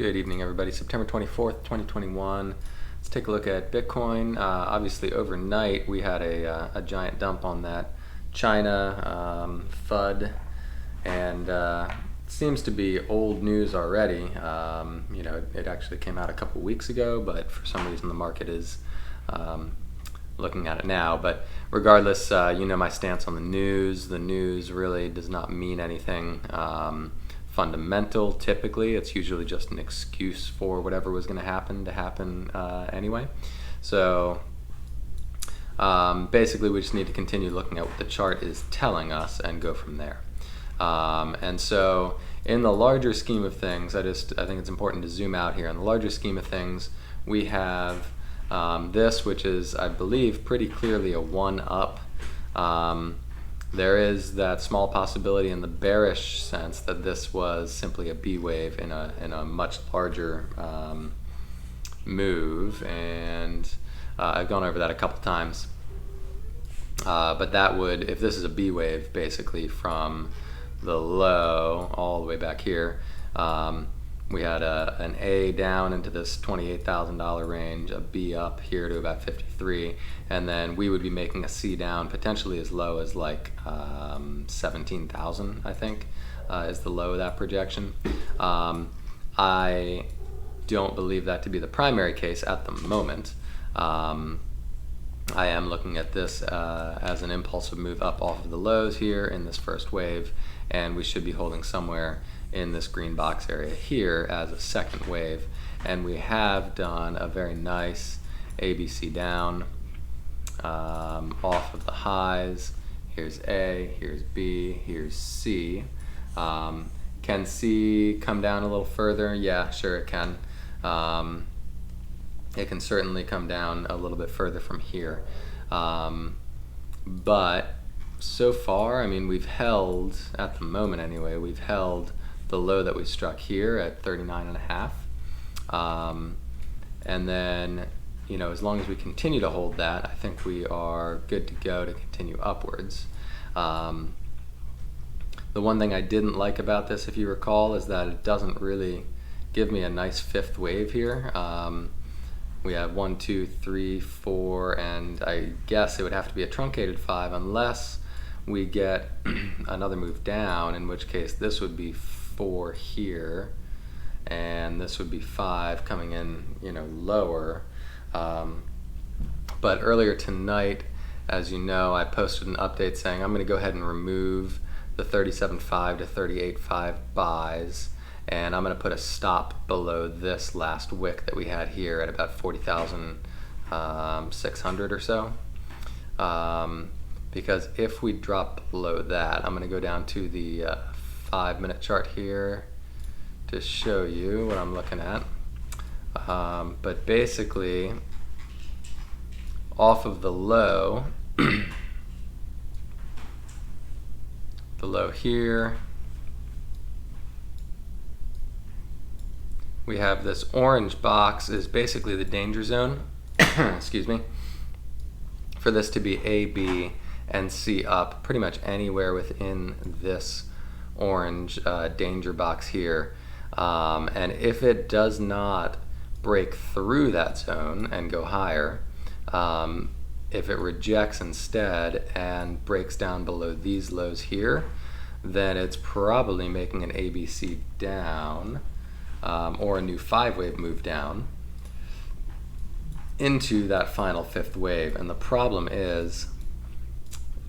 Good evening, everybody. September 24th, 2021. Let's take a look at Bitcoin. Obviously, overnight we had a giant dump on that China FUD, and seems to be old news already. It actually came out a couple weeks ago, but for some reason the market is looking at it now. But regardless, my stance on the news. The news really does not mean anything fundamental. Typically, it's usually just an excuse for whatever was going to happen anyway. So basically, we just need to continue looking at what the chart is telling us and go from there. And so in the larger scheme of things, I think it's important to zoom out here. In the larger scheme of things, we have this, which is, I believe, pretty clearly a one-up. There is that small possibility in the bearish sense that this was simply a B wave in a much larger move, and I've gone over that a couple times. But that would, if this is a B wave, basically from the low all the way back here, we had an A down into this $28,000 range, a B up here to about 53, and then we would be making a C down potentially as low as like 17,000, I think, is the low of that projection. I don't believe that to be the primary case at the moment. I am looking at this as an impulsive move up off of the lows here in this first wave, and we should be holding somewhere in this green box area here as a second wave. And we have done a very nice ABC down off of the highs. Here's A, here's B, here's C. Can C come down a little further? Yeah, sure it can. It can certainly come down a little bit further from here. But so far, I mean, we've held, at the moment anyway, we've held the low that we struck here at 39.5. And then, as long as we continue to hold that, I think we are good to go to continue upwards. The one thing I didn't like about this, if you recall, is that it doesn't really give me a nice fifth wave here. We have 1, 2, 3, 4, and I guess it would have to be a truncated 5 unless we get another move down, in which case this would be 4 here, and this would be 5 coming in, lower. But earlier tonight, as you know, I posted an update saying I'm going to go ahead and remove the 37.5 to 38.5 buys, and I'm going to put a stop below this last wick that we had here at about 40,600 or so. Because if we drop below that, I'm going to go down to the 5-minute chart here to show you what I'm looking at. But basically, off of the low, the low here, we have this orange box is basically the danger zone, excuse me, for this to be A, B, and C up pretty much anywhere within this orange danger box here. And if it does not break through that zone and go higher, if it rejects instead and breaks down below these lows here, then it's probably making an ABC down, or a new 5-wave move down into that final 5th wave. And the problem is,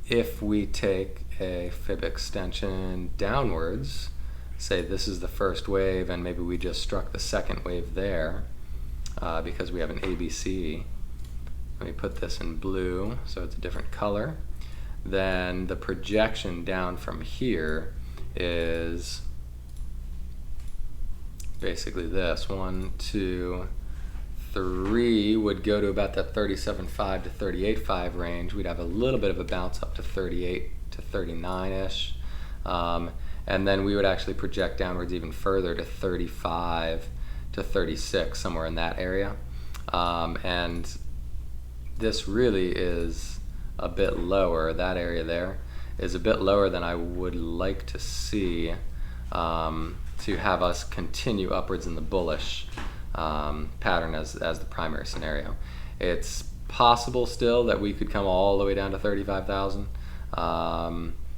if we take a fib extension downwards, say this is the first wave and maybe we just struck the second wave there because we have an ABC, let me put this in blue so it's a different color, then the projection down from here is basically this. 1, 2, 3 would go to about that 37.5 to 38.5 range. We'd have a little bit of a bounce up to 38 to 39-ish. And then we would actually project downwards even further to 35 to 36, somewhere in that area. And this really is a bit lower. That area there is a bit lower than I would like to see to have us continue upwards in the bullish pattern as the primary scenario. It's possible still that we could come all the way down to 35,000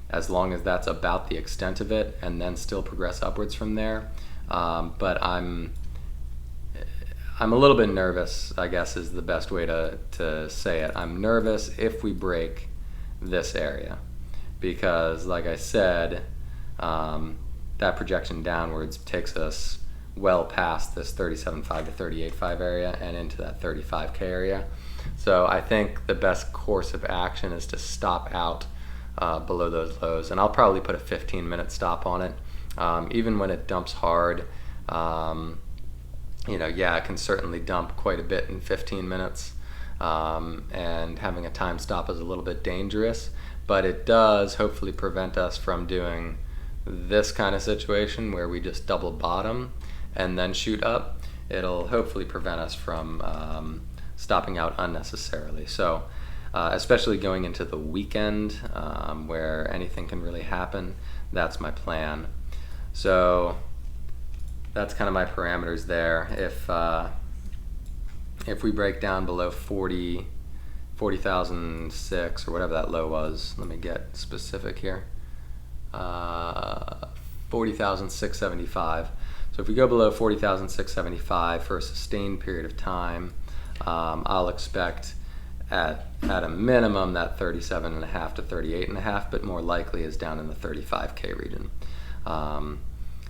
as long as that's about the extent of it, and then still progress upwards from there. But I'm a little bit nervous, I guess is the best way to say it. I'm nervous if we break this area, because like I said, that projection downwards takes us well past this 37.5 to 38.5 area and into that 35K area. So I think the best course of action is to stop out below those lows, and I'll probably put a 15-minute stop on it. Even when it dumps hard, it can certainly dump quite a bit in 15 minutes, and having a time stop is a little bit dangerous, but it does hopefully prevent us from doing this kind of situation where we just double bottom and then shoot up. It'll hopefully prevent us from stopping out unnecessarily. So especially going into the weekend where anything can really happen, that's my plan. So that's kind of my parameters there. If we break down below 40,006 or whatever that low was, let me get specific here, 40,675. So if we go below 40,675 for a sustained period of time, I'll expect at a minimum that 37.5 to 38.5, but more likely is down in the 35K region.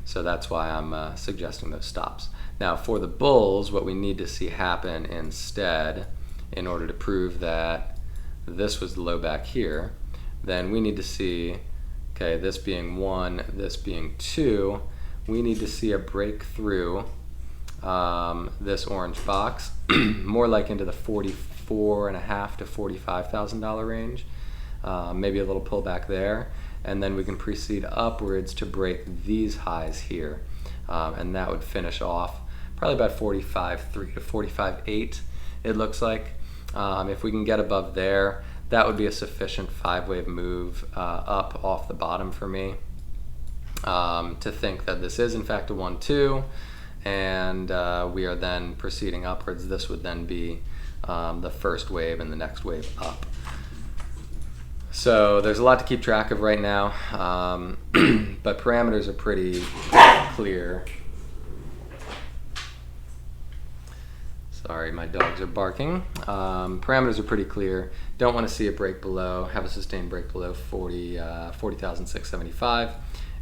So that's why I'm suggesting those stops. Now for the bulls, what we need to see happen instead, in order to prove that this was the low back here, then we need to see, okay, this being 1, this being 2, we need to see a breakthrough this orange box, more like into the $44.5 to $45,000 range, maybe a little pullback there, and then we can proceed upwards to break these highs here, and that would finish off probably about 45.3 to 45.8, it looks like. If we can get above there, that would be a sufficient 5-wave move up off the bottom for me to think that this is in fact a 1-2, and we are then proceeding upwards. This would then be the first wave and the next wave up. So there's a lot to keep track of right now, but parameters are pretty clear. Sorry, my dogs are barking. Parameters are pretty clear. Don't want to see a break below, have a sustained break below 40,675,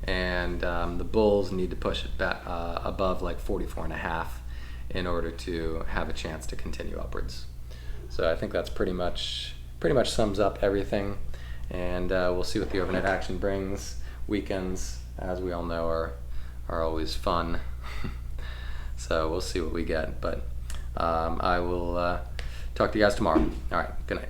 and the bulls need to push it back above like 44.5 in order to have a chance to continue upwards. So I think that's pretty much sums up everything, and we'll see what the overnight action brings. Weekends, as we all know, are always fun. So we'll see what we get, but I will talk to you guys tomorrow. All right, good night.